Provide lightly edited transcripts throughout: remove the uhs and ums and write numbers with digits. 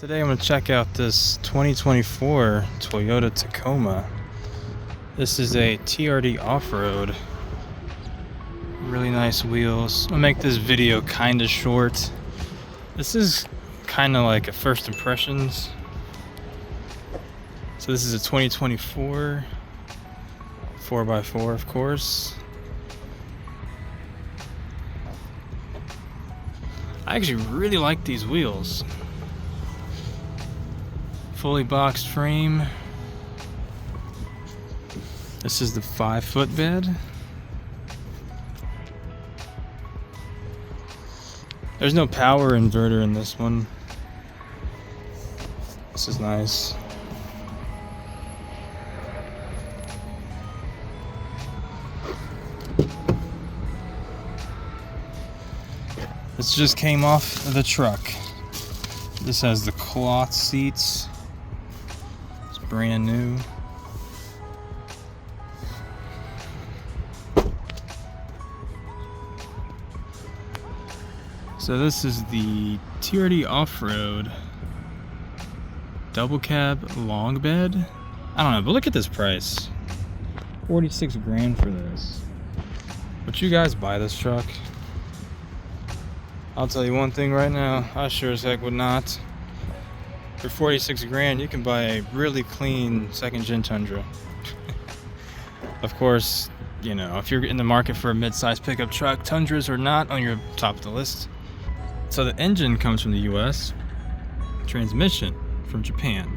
Today I'm going to check out this 2024 Toyota Tacoma. This is a TRD off-road. Really nice wheels. I'll make this video kind of short. This is kind of like a first impressions. So this is a 2024 4x4, of course. I actually really like these wheels. Fully boxed frame. This is the 5-foot bed. There's no power inverter in this one. This is nice. This just came off of the truck. This has the cloth seats. It's brand new. So this is the TRD off-road double cab long bed. I don't know, but look at this price. 46 grand for this. Would you guys buy this truck? I'll tell you one thing right now, I sure as heck would not. For 46 grand, you can buy a really clean second-gen Tundra. Of course, you know, if you're in the market for a mid-size pickup truck, Tundras are not on your top of the list. So the engine comes from the US, transmission from Japan.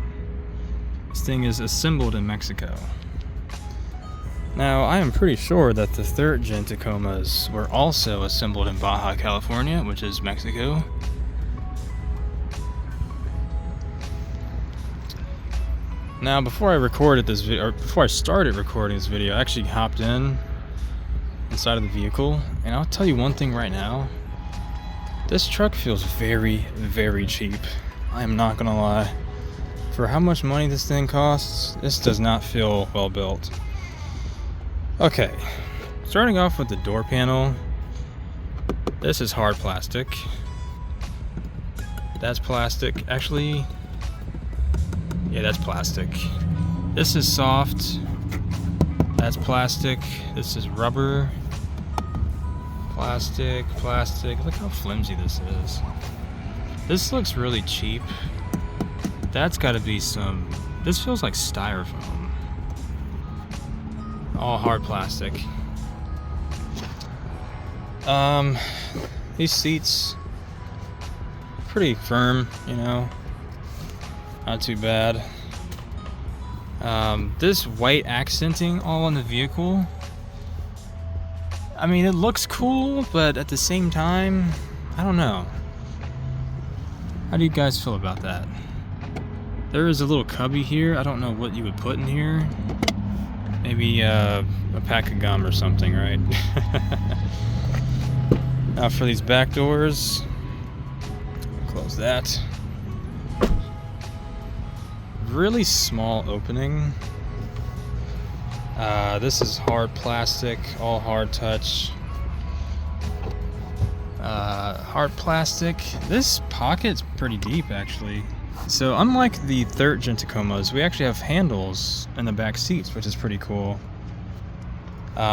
This thing is assembled in Mexico. Now, I am pretty sure that the third-gen Tacomas were also assembled in Baja California, which is Mexico. Now, before I recorded this video, or before I started recording this video, I actually hopped inside of the vehicle, and I'll tell you one thing right now. This truck feels very, very cheap. I am not gonna lie. For how much money this thing costs, this does not feel well built. Okay, starting off with the door panel. This is hard plastic. That's plastic. Actually, yeah, that's plastic. This is soft. That's plastic. This is rubber. Plastic, plastic. Look how flimsy this is. This looks really cheap. That's gotta be some... This feels like styrofoam. All hard plastic. These seats, pretty firm, you know. Not too bad. This white accenting all on the vehicle, I mean, it looks cool, but at the same time, I don't know. How do you guys feel about that? There is a little cubby here. I don't know what you would put in here. Maybe a pack of gum or something, right? Now for these back doors, close that. Really small opening. This is hard plastic, all hard touch. Hard plastic. This pocket's pretty deep, actually. So unlike the third-gen Tacomas, we actually have handles in the back seats, which is pretty cool.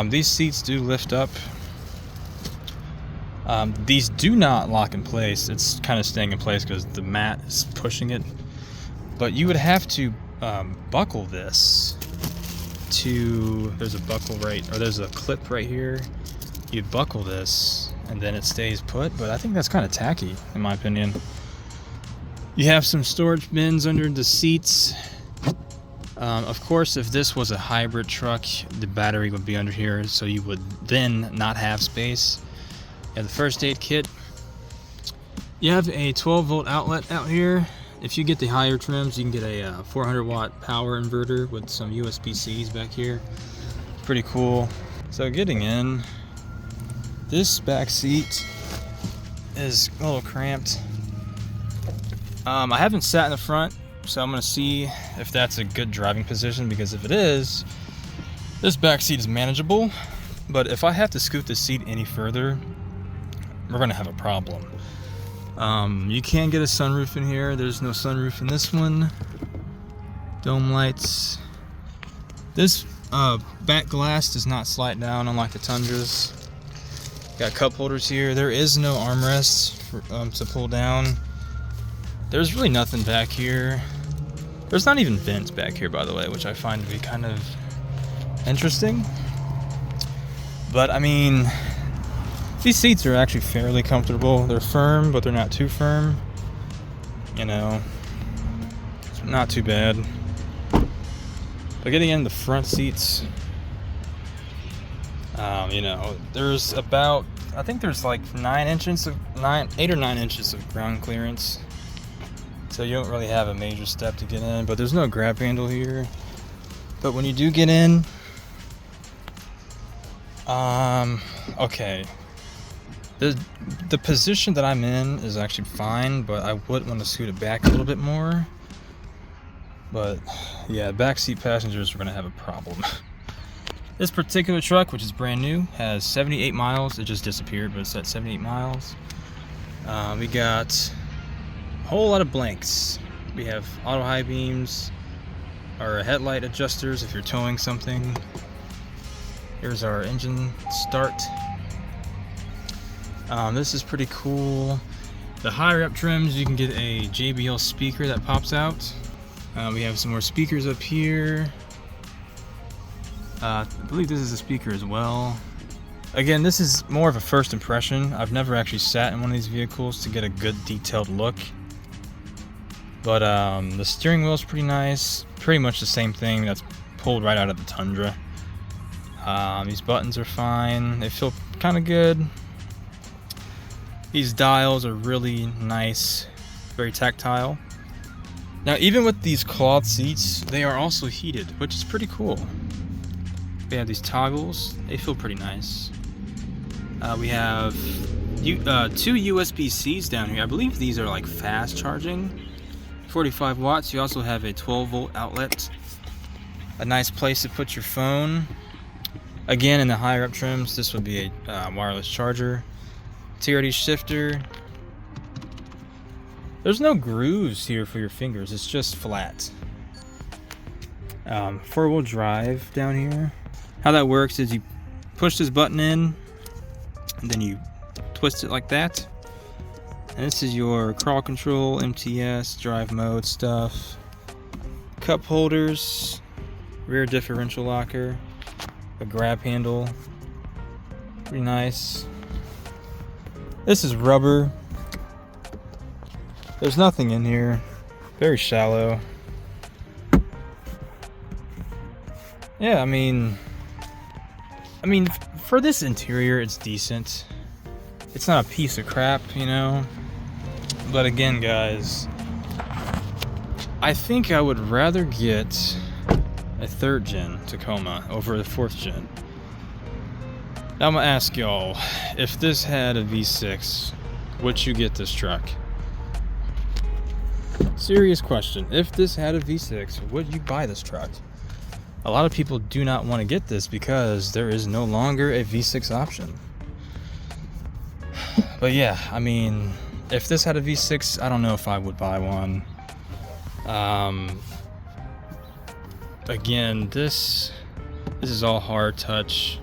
These seats do lift up. These do not lock in place. It's kind of staying in place because the mat is pushing it. But you would have to buckle this to... There's a buckle right... Or there's a clip right here. You buckle this, and then it stays put. But I think that's kind of tacky, in my opinion. You have some storage bins under the seats. Of course, if this was a hybrid truck, the battery would be under here, so you would then not have space. You have the first aid kit. You have a 12-volt outlet out here. If you get the higher trims, you can get a 400-watt power inverter with some USB-Cs back here. Pretty cool. So getting in, this back seat is a little cramped. I haven't sat in the front, so I'm gonna see if that's a good driving position, because if it is, this back seat is manageable. But if I have to scoot the seat any further, we're gonna have a problem. You can get a sunroof in here. There's no sunroof in this one. Dome lights. This back glass does not slide down unlike the Tundras. Got cup holders here. There is no armrest to pull down. There's really nothing back here. There's not even vents back here, by the way, which I find to be kind of interesting. But I mean, these seats are actually fairly comfortable. They're firm, but they're not too firm. You know, it's not too bad. But getting in the front seats, you know, there's about, I think there's like 8 or 9 inches of ground clearance. So you don't really have a major step to get in, but there's no grab handle here. But when you do get in, okay. The position that I'm in is actually fine, but I would want to scoot it back a little bit more. But yeah, backseat passengers are going to have a problem. This particular truck, which is brand new, has 78 miles. It just disappeared, but it's at 78 miles. We got a whole lot of blanks. We have auto high beams, or headlight adjusters if you're towing something. Here's our engine start. This is pretty cool. The higher up trims, you can get a JBL speaker that pops out. We have some more speakers up here. I believe this is a speaker as well. Again, this is more of a first impression. I've never actually sat in one of these vehicles to get a good detailed look. But the steering wheel is pretty nice. Pretty much the same thing that's pulled right out of the Tundra. These buttons are fine. They feel kind of good. These dials are really nice, very tactile. Now, even with these cloth seats, they are also heated, which is pretty cool. We have these toggles. They feel pretty nice. We have 2 USB-Cs down here. I believe these are like fast charging. 45 watts. You also have a 12-volt outlet. A nice place to put your phone. Again, in the higher up trims, this would be a wireless charger. TRD shifter. There's no grooves here for your fingers. It's just flat. 4-wheel drive down here. How that works is you push this button in, and then you twist it like that. And this is your crawl control, MTS, drive mode stuff. Cup holders, rear differential locker, a grab handle. Pretty nice. This is rubber. There's nothing in here. Very shallow. Yeah, I mean, for this interior, it's decent. It's not a piece of crap, you know. But again, guys, I think I would rather get a 3rd gen Tacoma over the 4th gen. Now I'm gonna ask y'all, if this had a V6, would you get this truck? Serious question. If this had a V6, would you buy this truck? A lot of people do not want to get this because there is no longer a V6 option. But yeah, I mean, if this had a V6, I don't know if I would buy one. Again, this is all hard touch.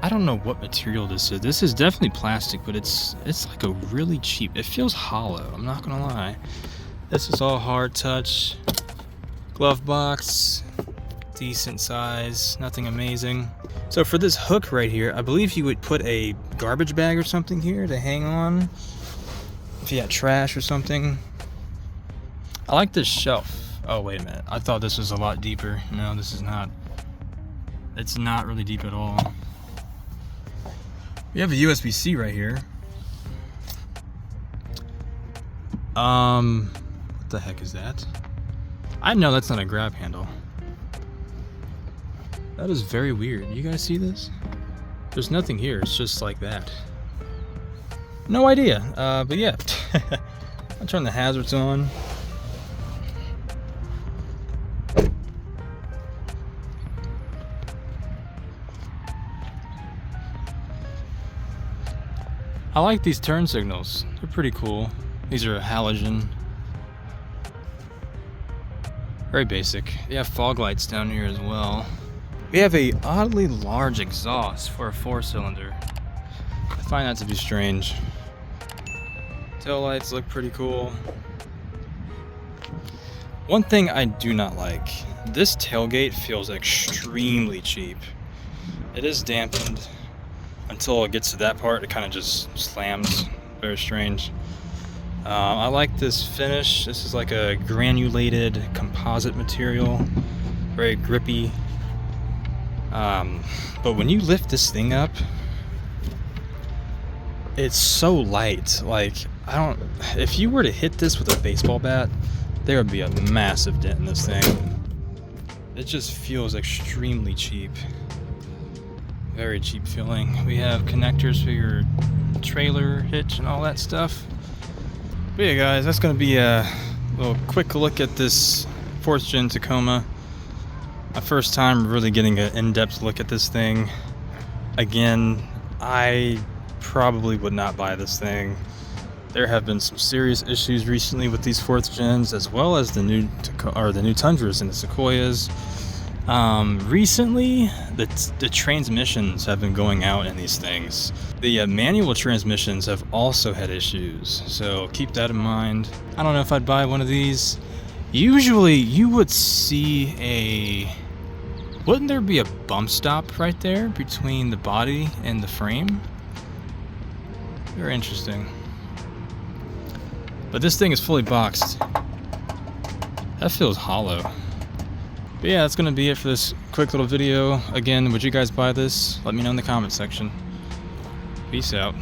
I don't know what material this is. This is definitely plastic, but it's like a really cheap. It feels hollow, I'm not gonna lie. This is all hard touch. Glove box, decent size, nothing amazing. So for this hook right here, I believe you would put a garbage bag or something here to hang on if you had trash or something. I like this shelf. Oh, wait a minute. I thought this was a lot deeper. No, this is not. It's not really deep at all. We have a USB-C right here. What the heck is that? I know that's not a grab handle. That is very weird. You guys see this? There's nothing here. It's just like that. No idea. But yeah. I'll turn the hazards on. I like these turn signals. They're pretty cool. These are halogen. Very basic. They have fog lights down here as well. We have a oddly large exhaust for a 4-cylinder. I find that to be strange. Tail lights look pretty cool. One thing I do not like, this tailgate feels extremely cheap. It is dampened until it gets to that part. It kind of just slams. Very strange. I like this finish. This is like a granulated composite material, very grippy. But when you lift this thing up, it's so light. Like, if you were to hit this with a baseball bat, there would be a massive dent in this thing. It just feels extremely cheap. Very cheap feeling. We have connectors for your trailer hitch and all that stuff. But yeah, guys, that's going to be a little quick look at this 4th gen Tacoma. My first time really getting an in-depth look at this thing. Again, I probably would not buy this thing. There have been some serious issues recently with these 4th gens, as well as the new Tundras and the Sequoias. Recently, the transmissions have been going out in these things. The manual transmissions have also had issues, so keep that in mind. I don't know if I'd buy one of these. Usually, you would see wouldn't there be a bump stop right there between the body and the frame? Very interesting. But this thing is fully boxed. That feels hollow. But yeah, that's going to be it for this quick little video. Again, would you guys buy this? Let me know in the comment section. Peace out.